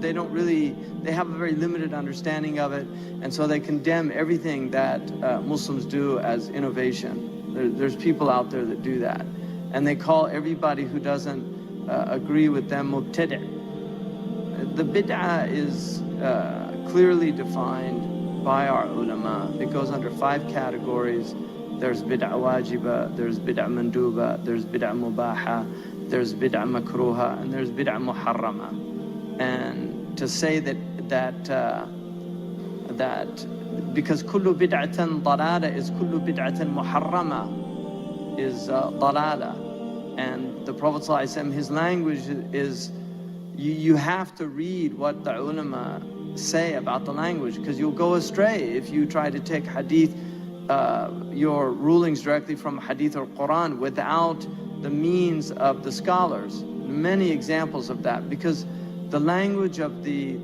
they have a very limited understanding of it, and so they condemn everything that Muslims do as innovation. There's people out there that do that, and they call everybody who doesn't agree with them mubtadi'. The bid'ah is clearly defined by our ulama. It goes under 5 categories. There's bid'ah wajiba, there's bid'ah manduba, there's bid'ah mubaha, there's bid'ah makruha, and there's bid'ah muharrama. And to say that because kullu bid'atan dalala is kullu bid'atan muharrama is dalala. And the Prophet ﷺ, his language is, you have to read what the ulama say about the language, because you'll go astray if you try to take hadith, your rulings directly from hadith or Quran without the means of the scholars. Many examples of that, because the language of the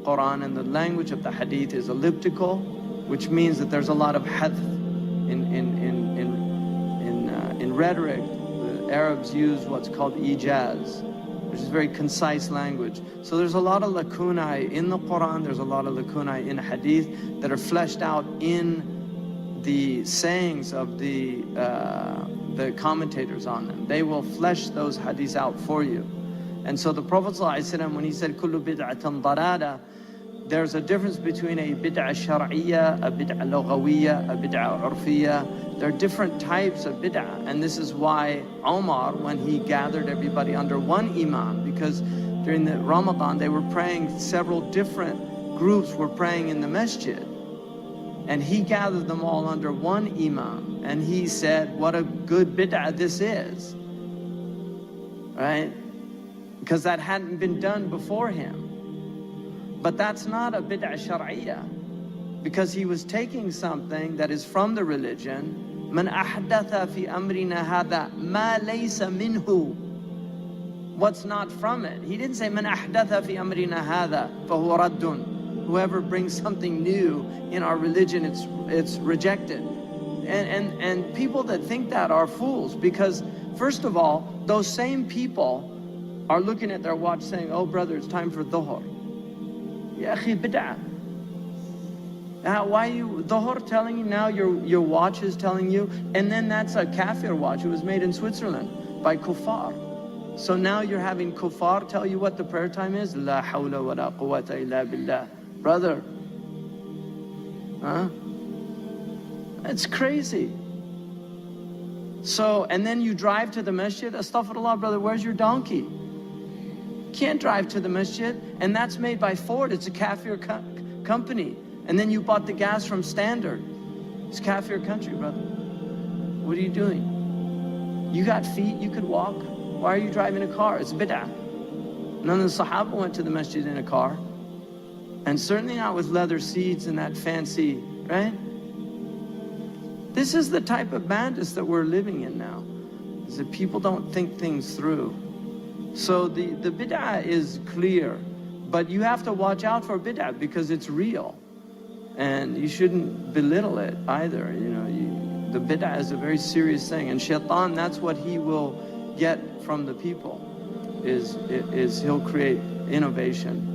Quran and the language of the hadith is elliptical, which means that there's a lot of hadth in rhetoric. The Arabs use what's called ijaz, which is very concise language. So there's a lot of lacunae in the Quran, there's a lot of lacunae in hadith that are fleshed out in the sayings of the commentators on them. They will flesh those hadiths out for you. And so the Prophet ﷺ, when he said kullu bid'atan dalala, there's a difference between a bid'ah shar'iyya, a bid'ah lughawiyya, a bid'ah urfiyya. There are different types of bid'ah, and this is why Omar, when he gathered everybody under one imam, because during the Ramadan they were praying, several different groups were praying in the masjid, and he gathered them all under one imam, and he said, what a good bid'ah this is, right? Because that hadn't been done before him. But that's not a bid'ah shar'iyya, because he was taking something that is from the religion. Man ahdatha fi amrina hadha ma laysa minhu. What's not from it. He didn't say man ahdatha fi amrina hadha fahuwa raddun. Whoever brings something new in our religion, it's rejected. And people that think that are fools, because first of all, those same people are looking at their watch saying, oh brother, it's time for dhuhr. Ya akhi, bid'ah. Why are you, dhuhr telling you now, your watch is telling you, and then that's a kafir watch. It was made in Switzerland by kuffar. So now you're having kuffar tell you what the prayer time is? La hawla wa la quwwata illa billah. Brother, huh? It's crazy. So, and then you drive to the masjid, astaghfirullah, brother, where's your donkey? Can't drive to the masjid, and that's made by Ford. It's a kafir company. And then you bought the gas from Standard. It's kafir country, brother. What are you doing? You got feet, you could walk. Why are you driving a car? It's bid'ah. None of the Sahaba went to the masjid in a car. And certainly not with leather seats and that fancy, right? This is the type of madness that we're living in now, is that people don't think things through. So the bid'ah is clear, but you have to watch out for bid'ah because it's real. And you shouldn't belittle it either. You know, the bid'ah is a very serious thing. And shaitan, that's what he will get from the people, is he'll create innovation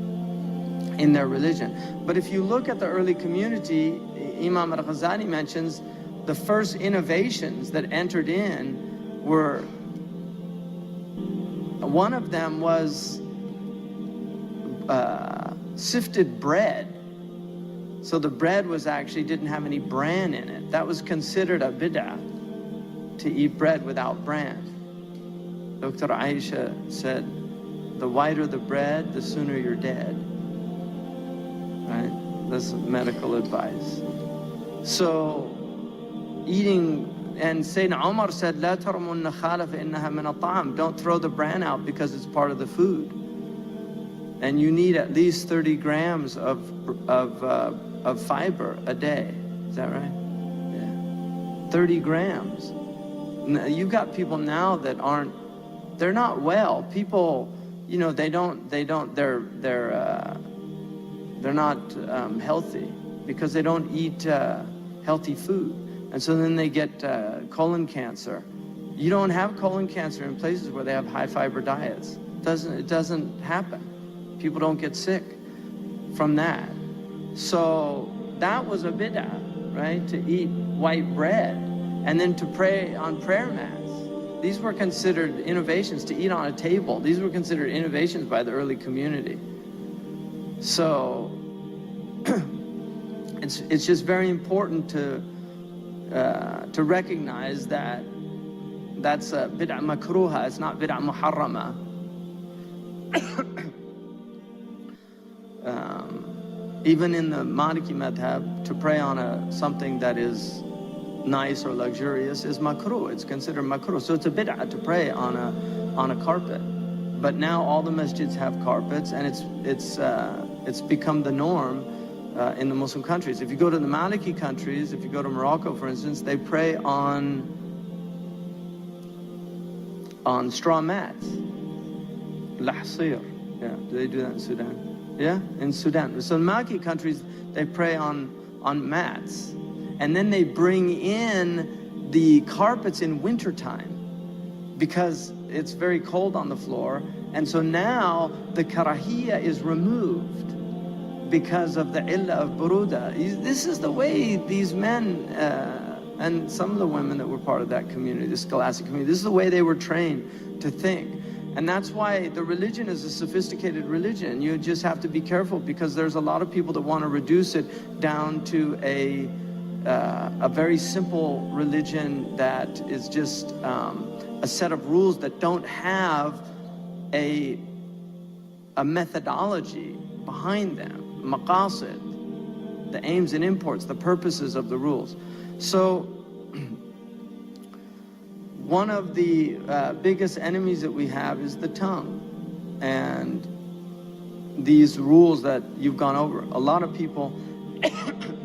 in their religion. But if you look at the early community, Imam al-Ghazali mentions the first innovations that entered in were, one of them was sifted bread. So the bread was actually didn't have any bran in it. That was considered a bid'ah, to eat bread without bran. Dr. Aisha said, the whiter the bread, the sooner you're dead. Right? That's medical advice. So eating, and Sayyidina Umar said, "La tarmun nakhala fa innaha min at-ta'am." Don't throw the bran out because it's part of the food. And you need at least 30 grams of fiber a day. Is that right? Yeah. 30 grams. You've got people now that aren't, they're not well. People, you know, they're not healthy because they don't eat healthy food. And so then they get colon cancer. You don't have colon cancer in places where they have high fiber diets. It doesn't happen. People don't get sick from that. So that was a bid'ah, right? To eat white bread and then to pray on prayer mats. These were considered innovations. To eat on a table, these were considered innovations by the early community. So it's just very important to recognize that that's a bid'ah makruha, it's not bid'ah muharrama. Even in the Maliki madhab, to pray on something that is nice or luxurious is makruh. It's considered makruh. So it's a bid'ah to pray on a carpet. But now all the masjids have carpets, and it's become the norm in the Muslim countries. If you go to the Maliki countries, if you go to Morocco, for instance, they pray on straw mats. Lahsir. Yeah, do they do that in Sudan? Yeah, in Sudan. So in Maliki countries, they pray on mats. And then they bring in the carpets in wintertime because it's very cold on the floor. And so now the karahiyya is removed because of the illah of buruda. This is the way these men and some of the women that were part of that community, the scholastic community, this is the way they were trained to think. And that's why the religion is a sophisticated religion. You just have to be careful because there's a lot of people that want to reduce it down to a very simple religion that is just a set of rules that don't have a methodology behind them. Maqasid, the aims and imports, the purposes of the rules. So one of the biggest enemies that we have is the tongue. And these rules that you've gone over, a lot of people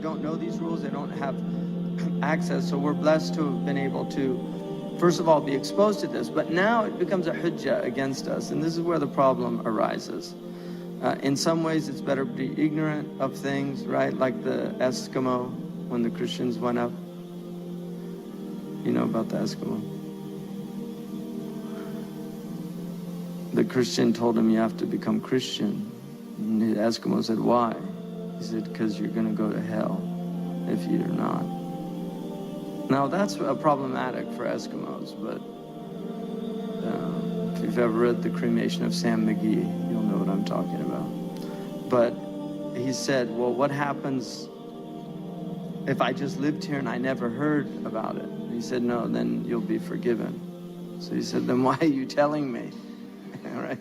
don't know these rules, they don't have access, so we're blessed to have been able to, first of all, be exposed to this, but now it becomes a hujjah against us, and this is where the problem arises. In some ways, it's better to be ignorant of things, right? Like the Eskimo, when the Christians went up. You know about the Eskimo? The Christian told him, you have to become Christian. And the Eskimo said, why? He said, because you're going to go to hell if you're not. Now, that's problematic for Eskimos, but if you've ever read The Cremation of Sam McGee, you'll know what I'm talking about. But he said, well, what happens if I just lived here and I never heard about it? And he said, no, then you'll be forgiven. So he said, then why are you telling me? All right.